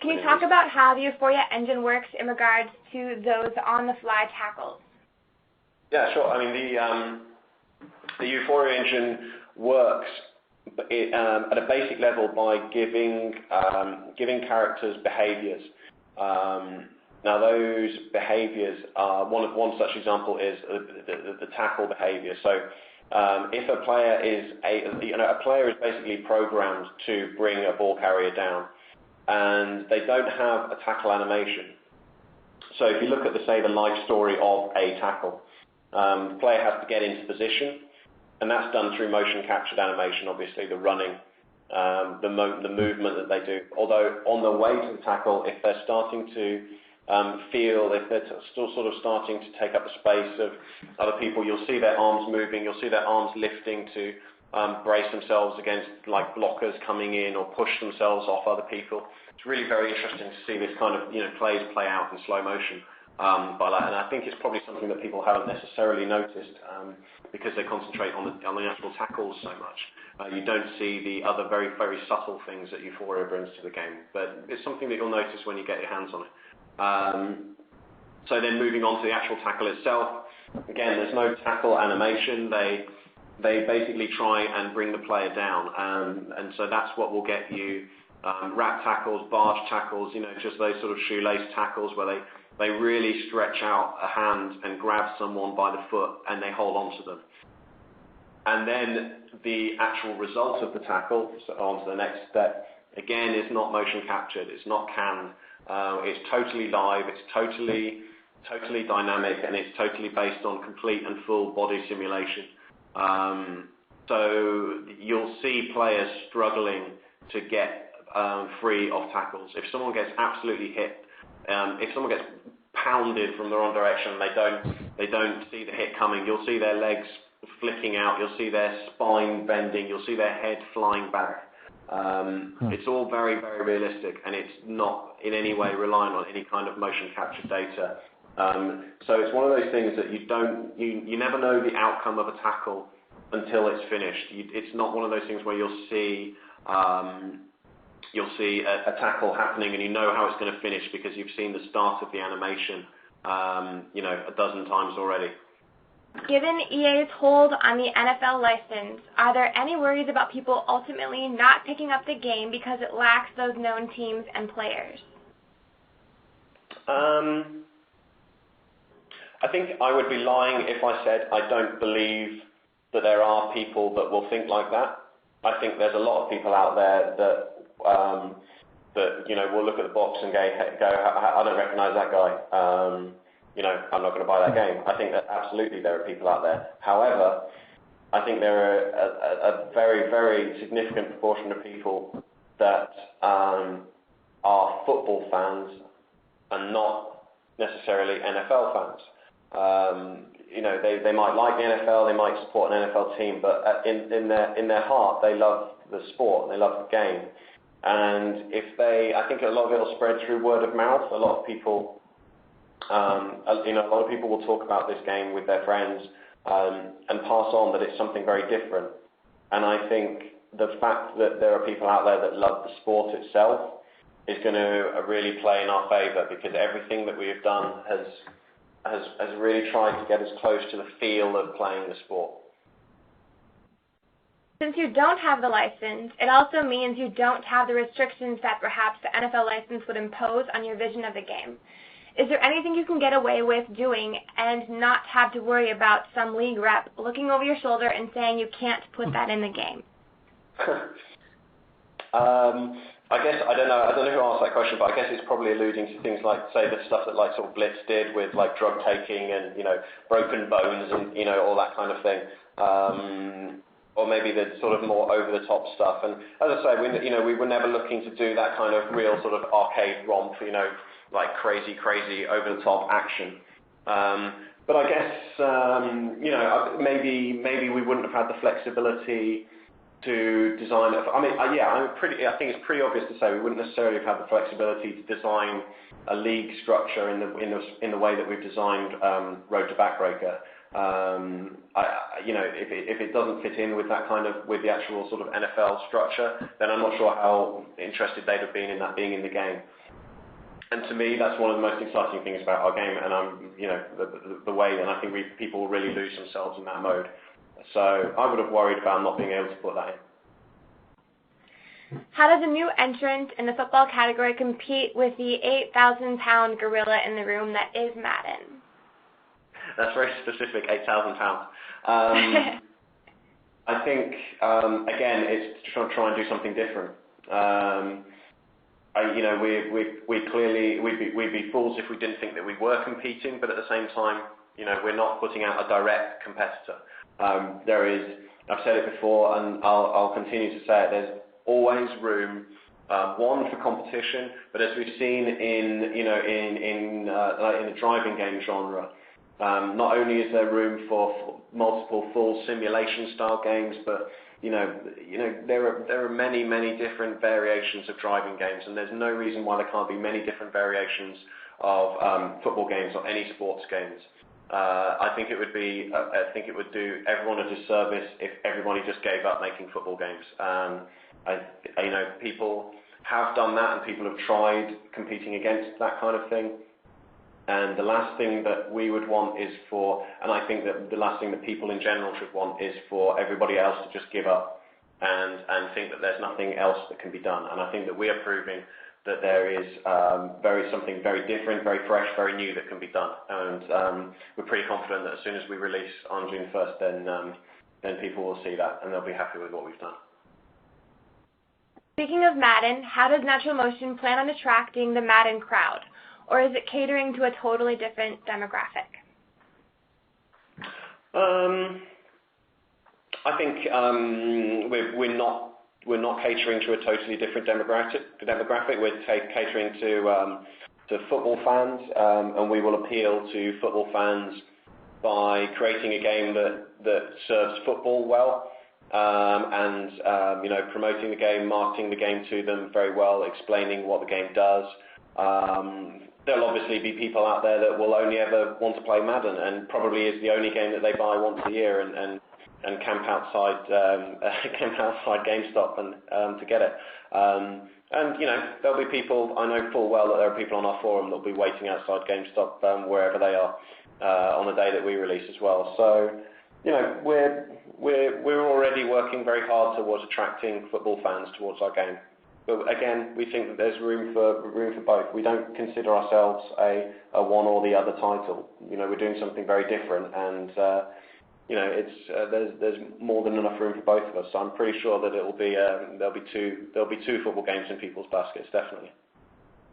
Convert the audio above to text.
Can you talk about how the Euphoria engine works in regards to those on-the-fly tackles? Yeah, sure. I mean, the Euphoria engine works at a basic level by giving characters behaviors. Now, those behaviors are one such example is the tackle behavior. So, if a player is a player is basically programmed to bring a ball carrier down, and they don't have a tackle animation. So, if you look at the life story of a tackle, the player has to get into position, and that's done through motion captured animation. Obviously, the running, the movement that they do. Although on the way to the tackle, if they're starting to if they're still sort of starting to take up the space of other people, you'll see their arms moving, you'll see their arms lifting to brace themselves against like blockers coming in or push themselves off other people. It's really very interesting to see this kind of plays play out in slow motion by that, and I think it's probably something that people haven't necessarily noticed because they concentrate on the actual tackles so much. You don't see the other very, very subtle things that Euphoria brings to the game, but it's something that you'll notice when you get your hands on it. So then moving on to the actual tackle itself, again, there's no tackle animation. They basically try and bring the player down, and so that's what will get you wrap tackles, barge tackles, just those sort of shoelace tackles where they really stretch out a hand and grab someone by the foot and they hold on to them. And then the actual result of the tackle, so on to the next step, again, is not motion captured, it's not canned. It's totally live, it's totally dynamic, and it's totally based on complete and full body simulation. So you'll see players struggling to get free of tackles. If someone gets absolutely hit, if someone gets pounded from the wrong direction and they don't see the hit coming, you'll see their legs flicking out, you'll see their spine bending, you'll see their head flying back. It's all very, very realistic, and it's not in any way relying on any kind of motion capture data. So it's one of those things that you never know the outcome of a tackle until it's finished. It's not one of those things where you'll see a tackle happening and you know how it's going to finish because you've seen the start of the animation, a dozen times already. Given EA's hold on the NFL license, are there any worries about people ultimately not picking up the game because it lacks those known teams and players? I think I would be lying if I said I don't believe that there are people that will think like that. I think there's a lot of people out there that will look at the box and go, I don't recognise that guy. I'm not going to buy that game. I think that absolutely there are people out there. However, I think there are a very, very significant proportion of people that are football fans and not necessarily NFL fans. They might like the NFL, they might support an NFL team, but in their heart, they love the sport, they love the game. And I think a lot of it will spread through word of mouth. A lot of people will talk about this game with their friends and pass on that it's something very different. And I think the fact that there are people out there that love the sport itself is going to really play in our favour, because everything that we have done has really tried to get us close to the feel of playing the sport. Since you don't have the license, it also means you don't have the restrictions that perhaps the NFL license would impose on your vision of the game. Is there anything you can get away with doing and not have to worry about some league rep looking over your shoulder and saying you can't put that in the game? I guess, I don't know who asked that question, but I guess it's probably alluding to things like, say, the stuff that like sort of Blitz did with like drug taking and, broken bones and, all that kind of thing. Or maybe the sort of more over-the-top stuff. And as I say, we were never looking to do that kind of real sort of arcade romp, like crazy, over-the-top action. But I guess, maybe we wouldn't have had the flexibility to design it. I think it's pretty obvious to say we wouldn't necessarily have had the flexibility to design a league structure in the way that we've designed Road to Backbreaker. If it doesn't fit in with that with the actual sort of NFL structure, then I'm not sure how interested they'd have been in that being in the game. And to me, that's one of the most exciting things about our game, and the way, and I think people really lose themselves in that mode. So I would have worried about not being able to put that in. How does a new entrant in the football category compete with the 8,000-pound gorilla in the room that is Madden? That's very specific, 8,000 pounds. I think, again, it's to try and do something different. We'd be fools if we didn't think that we were competing, but at the same time, we're not putting out a direct competitor. I've said it before, and I'll continue to say it, there's always room, one, for competition, but as we've seen in the driving game genre, not only is there room for multiple full simulation style games, but there are many different variations of driving games, and there's no reason why there can't be many different variations of football games or any sports games. I think it would do everyone a disservice if everybody just gave up making football games. People have done that, and people have tried competing against that kind of thing. And the last thing that we would want is and I think that the last thing that people in general should want is for everybody else to just give up and think that there's nothing else that can be done. And I think that we are proving that there is something very different, very fresh, very new that can be done. And we're pretty confident that as soon as we release on June 1st, then people will see that and they'll be happy with what we've done. Speaking of Madden, how does Natural Motion plan on attracting the Madden crowd? Or is it catering to a totally different demographic? I think we're not catering to a totally different demographic. We're catering to football fans, and we will appeal to football fans by creating a game that serves football well, and promoting the game, marketing the game to them very well, explaining what the game does. There'll obviously be people out there that will only ever want to play Madden, and probably is the only game that they buy once a year, and camp outside GameStop and to get it. There'll be people, I know full well that there are people on our forum that'll be waiting outside GameStop wherever they are on the day that we release as well. So we're already working very hard towards attracting football fans towards our game. But again, we think that there's room for both. We don't consider ourselves a one or the other title. We're doing something very different, and there's more than enough room for both of us. So I'm pretty sure that there'll be two football games in people's baskets, definitely.